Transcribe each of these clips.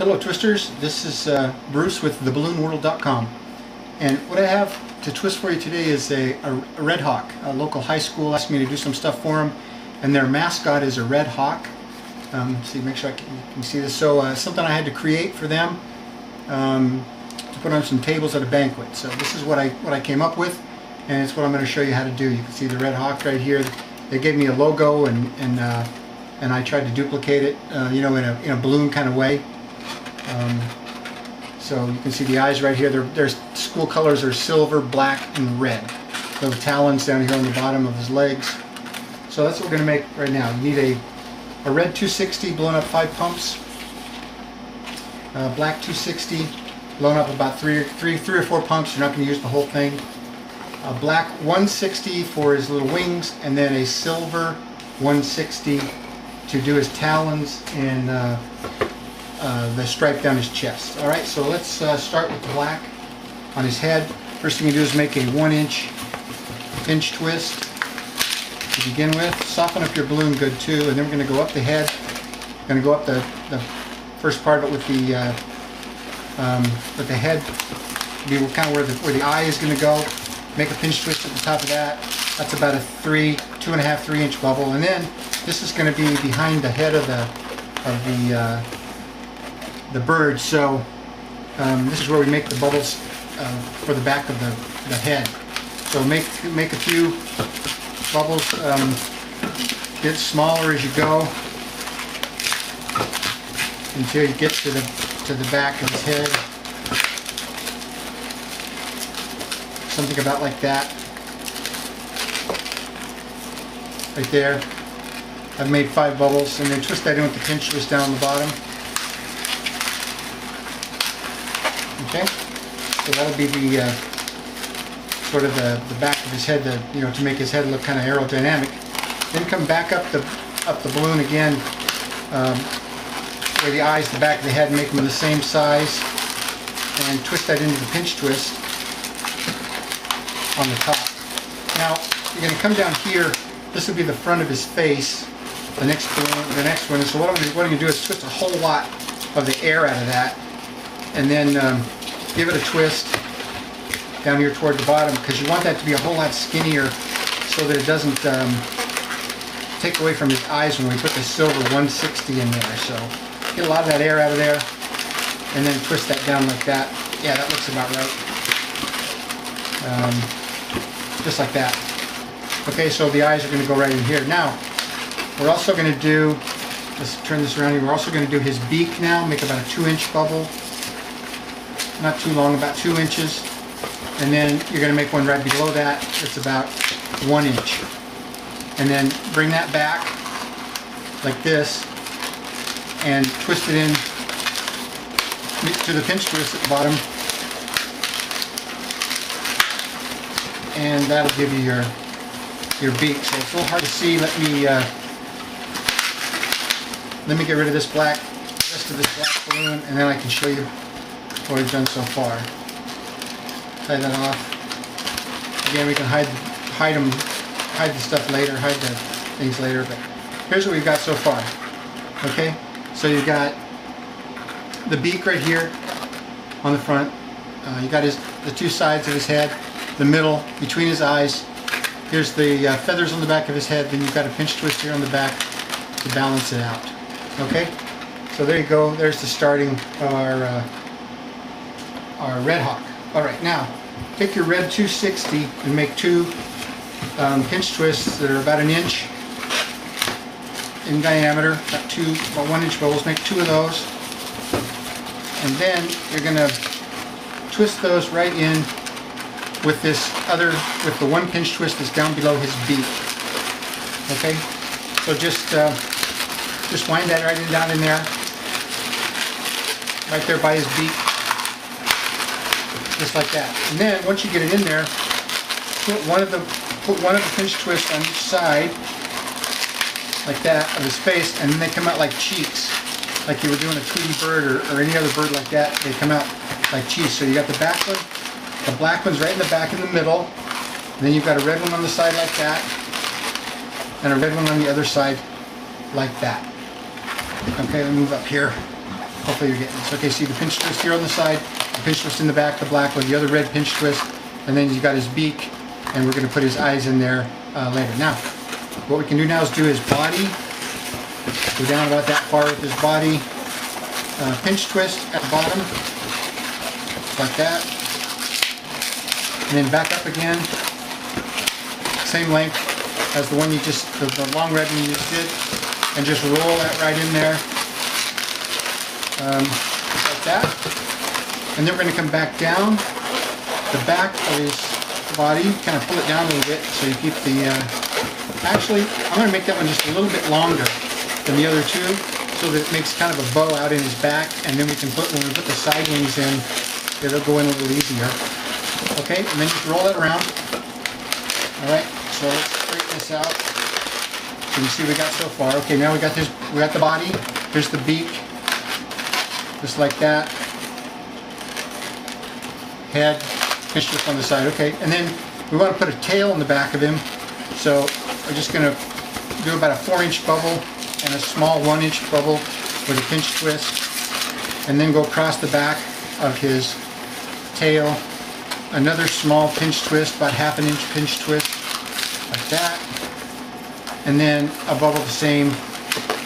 Hello Twisters, this is Bruce with theballoonworld.com, and what I have to twist for you today is a RedHawk. A local high school asked me to do some stuff for them, and their mascot is a RedHawk. See, make sure you can see this. So something I had to create for them to put on some tables at a banquet. So this is what I came up with, and it's what I'm going to show you how to do. You can see the RedHawk right here. They gave me a logo, and I tried to duplicate it, you know, in a balloon kind of way. So you can see the eyes right here. Their school colors are silver, black, and red. Little talons down here on the bottom of his legs. So that's what we're going to make right now. You need a red 260 blown up 5 pumps, black 260 blown up about three or four pumps. You're not going to use the whole thing. A black 160 for his little wings, and then a silver 160 to do his talons and the stripe down his chest. Alright, so let's start with the black on his head. First thing you do is make a 1-inch pinch twist to begin with. Soften up your balloon good too, and then we're going to go up the head. We're going to go up the first part of it with the head be kind of where the eye is going to go. Make a pinch twist at the top of that. That's about a 2.5–3 inch bubble, and then this is going to be behind the head of the bird. So this is where we make the bubbles for the back of the head. So make a few bubbles, get smaller as you go until you get to the back of his head. Something about like that. Right there. I've made 5 bubbles, and then twist that in with the pinch twist down the bottom. Okay, so that'll be the sort of the back of his head, you know, to make his head look kind of aerodynamic. Then come back up the balloon again, where the eyes, the back of the head, make them the same size, and twist that into the pinch twist on the top. Now you're going to come down here. This will be the front of his face. The next one. So what I'm going to do is twist a whole lot of the air out of that, and then give it a twist down here toward the bottom, because you want that to be a whole lot skinnier so that it doesn't take away from his eyes when we put the silver 160 in there. So get a lot of that air out of there, and then twist that down like that. Yeah, that looks about right. Just like that. Okay, so the eyes are going to go right in here. Now, we're also going to do, let's turn this around here, we're also going to do his beak now. Make about a 2-inch bubble. Not too long, about 2 inches. And then you're going to make one right below that. It's about 1 inch. And then bring that back like this and twist it in to the pinch twist at the bottom. And that'll give you your beak. So it's a little hard to see. Let me get rid of this black, the rest of this black balloon, and then I can show you what we've done so far. Tie that off. Again, we can hide the stuff later, hide the things later. But here's what we've got so far. Okay, so you've got the beak right here on the front. You got the 2 sides of his head. The middle, between his eyes. Here's the feathers on the back of his head. Then you've got a pinch twist here on the back to balance it out. Okay, so there you go. There's the starting of our RedHawk. All right, now take your red 260 and make 2 pinch twists that are about 1 inch in diameter. About 1 inch bubbles. Make 2 of those, and then you're going to twist those right in with with the 1 pinch twist that's down below his beak. Okay, so just wind that right down in there, right there by his beak, just like that. And then once you get it in there, put one of the pinch twists on each side, like that, of his face, and then they come out like cheeks, like you were doing a Tweety bird or any other bird like that. They come out like cheeks. So you got the back one. The black one's right in the back in the middle, and then you've got a red one on the side like that, and a red one on the other side like that. Okay, let me move up here. Hopefully you're getting this. Okay, see the pinch twist here on the side, the pinch twist in the back, the black one, the other red pinch twist, and then he's got his beak, and we're going to put his eyes in there later. Now, what we can do now is do his body. Go down about that far with his body. Pinch twist at the bottom, like that. And then back up again. Same length as the one you just, the long red one you just did. And just roll that right in there. Like that. And then we're going to come back down the back of his body, kind of pull it down a little bit so you keep the, actually, I'm going to make that one just a little bit longer than the other two, so that it makes kind of a bow out in his back, and then we can put, when we put the side wings in, it'll go in a little easier. Okay, and then just roll it around. Alright, so let's straighten this out. So you see we got so far. Okay, now we got this, we got the body, here's the beak, just like that. Head, pinch twist on the side, okay, and then we want to put a tail in the back of him, so we're just going to do about a 4-inch bubble and a small 1-inch bubble with a pinch twist, and then go across the back of his tail, another small pinch twist, about 1/2 inch pinch twist, like that, and then a bubble the same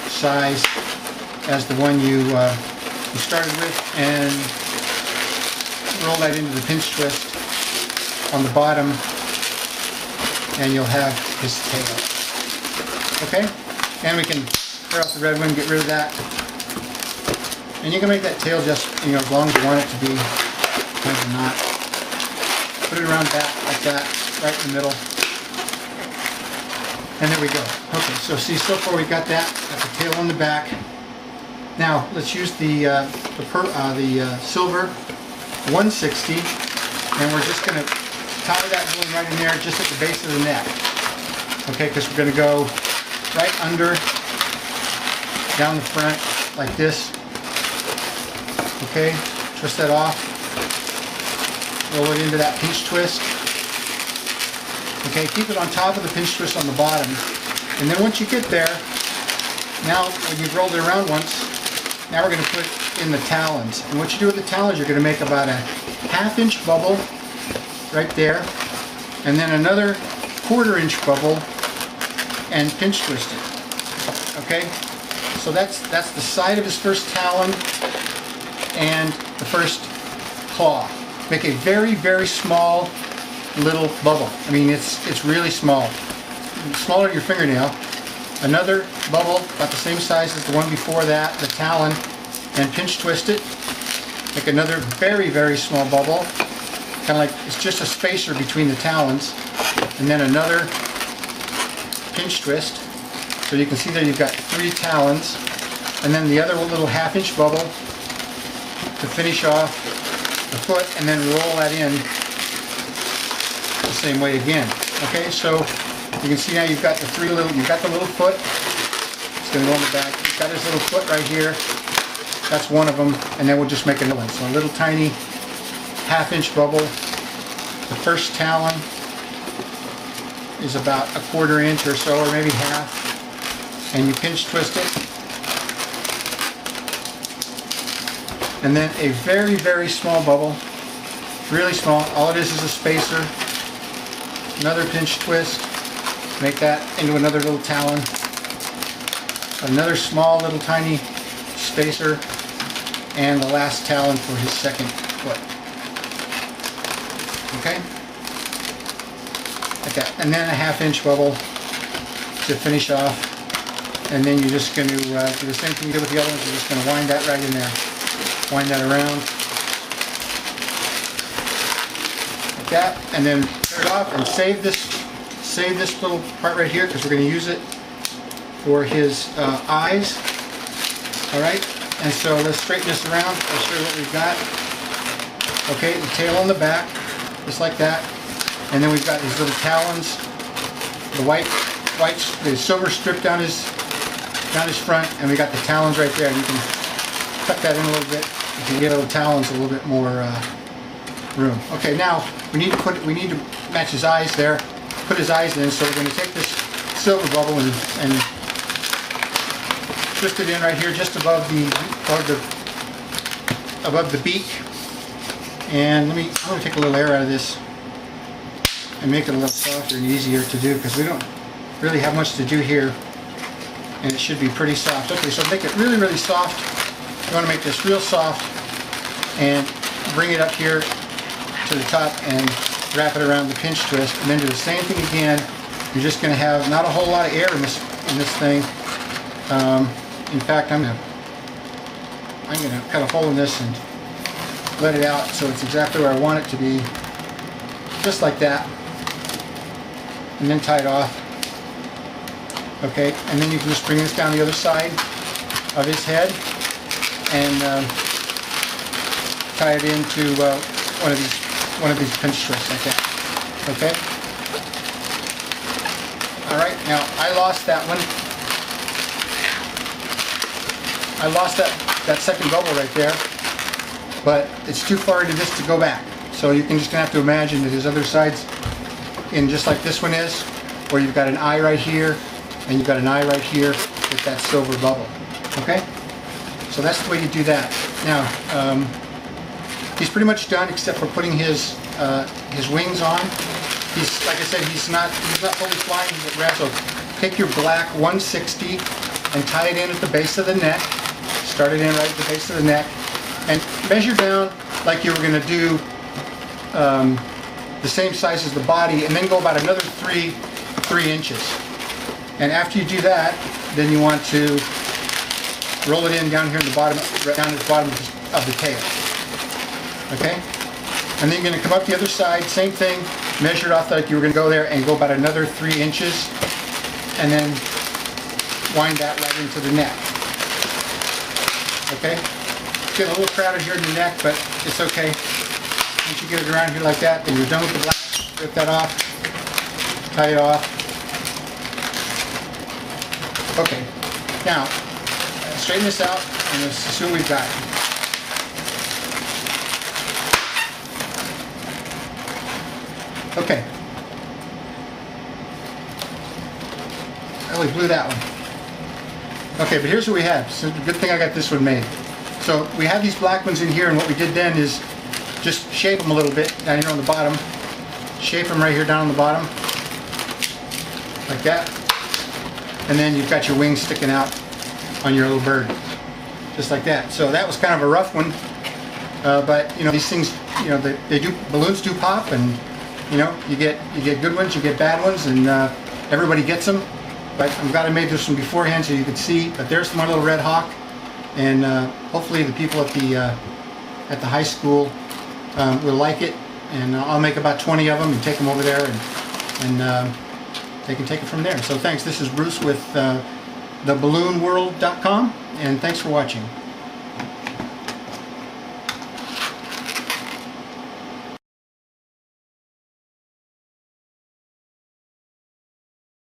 size as the one you started with, and roll that into the pinch twist on the bottom, and you'll have his tail. Okay? And we can clear out the red one, get rid of that. And you can make that tail just, you know, as long as you want it to be, kind of a knot. Put it around back like that, right in the middle. And there we go. Okay, so see, so far we've got that, got the tail on the back. Now, let's use the silver 160, and we're just going to tie that balloon right in there, just at the base of the neck. Okay, because we're going to go right under, down the front, like this. Okay, twist that off. Roll it into that pinch twist. Okay, keep it on top of the pinch twist on the bottom. And then once you get there, now when you've rolled it around once, now we're going to put in the talons. And what you do with the talons, you're going to make about a 1/2 inch bubble right there, and then another 1/4 inch bubble, and pinch twist it. Okay, so that's the side of his first talon and the first claw. Make a very, very small little bubble. I mean, it's really small, smaller than your fingernail. Another bubble about the same size as the one before that, the talon, and pinch twist it. Make another very, very small bubble, kind of like it's just a spacer between the talons, and then another pinch twist. So you can see there you've got 3 talons, and then the other little 1/2 inch bubble to finish off the foot, and then roll that in the same way again. Okay, so you can see now you've got the you've got the little foot. It's going to go on the back. You've got his little foot right here. That's one of them, and then we'll just make another one. So a little tiny 1/2 inch bubble. The first talon is about a 1/4 inch or so, or maybe half, and you pinch twist it. And then a very, very small bubble, really small. All it is a spacer. Another pinch twist. Make that into another little talon. Another small little tiny spacer, and the last talon for his second foot. Okay? Like that. And then a 1/2 inch bubble to finish off. And then you're just going to do the same thing you did with the other ones. You're just going to wind that right in there. Wind that around. Like that. And then tear it off and save this little part right here, because we're going to use it for his eyes. Alright? And so let's straighten this around. I'll show you what we've got. Okay, the tail on the back, just like that. And then we've got these little talons, the silver strip down his front, and we got the talons right there. You can cut that in a little bit. You can get the talons a little bit more room. Okay, now we need to match his eyes there. Put his eyes in. So we're going to take this silver bubble and twist it in right here, just above the above the beak. And I'm going to take a little air out of this and make it a little softer and easier to do, because we don't really have much to do here, and it should be pretty soft. Okay, so make it really, really soft. You want to make this real soft and bring it up here to the top and wrap it around the pinch twist, and then do the same thing again. You're just going to have not a whole lot of air in this thing. In fact, I'm going to cut a hole in this and let it out so it's exactly where I want it to be, just like that, and then tie it off. Okay, and then you can just bring this down the other side of his head and tie it into one of these pinch twists like that. Okay. All right. Now I lost that one. I lost that second bubble right there, but it's too far into this to go back. So you can just gonna have to imagine that his other side's in just like this one is, where you've got an eye right here and you've got an eye right here with that silver bubble. Okay? So that's the way you do that. Now, he's pretty much done except for putting his wings on. He's, like I said, he's not fully flying at rest. So take your black 160 and tie it in at the base of the neck. Start it in right at the base of the neck, and measure down like you were going to do the same size as the body, and then go about another 3 inches. And after you do that, then you want to roll it in down here in the bottom, right down at the bottom of the tail. Okay? And then you're going to come up the other side, same thing, measure it off like you were going to go there, and go about another 3 inches, and then wind that right into the neck. Okay? It's getting a little crowded here in the neck, but it's okay. Once you get it around here like that, then you're done with the black. Rip that off, tie it off. Okay, now straighten this out and let's see what we've got. Okay. I really blew that one. Okay, but here's what we have. So good thing I got this one made. So we have these black ones in here, and what we did then is just shape them a little bit down here on the bottom. Shape them right here down on the bottom, like that. And then you've got your wings sticking out on your little bird, just like that. So that was kind of a rough one, but you know, these things, you know, balloons do pop, and you know, you get good ones, you get bad ones, and everybody gets them. But I'm glad I made this one beforehand so you could see. But there's my little RedHawk, and hopefully the people at the high school will like it, and I'll make about 20 of them and take them over there, and they can take it from there. So thanks. This is Bruce with theballoonworld.com, and thanks for watching.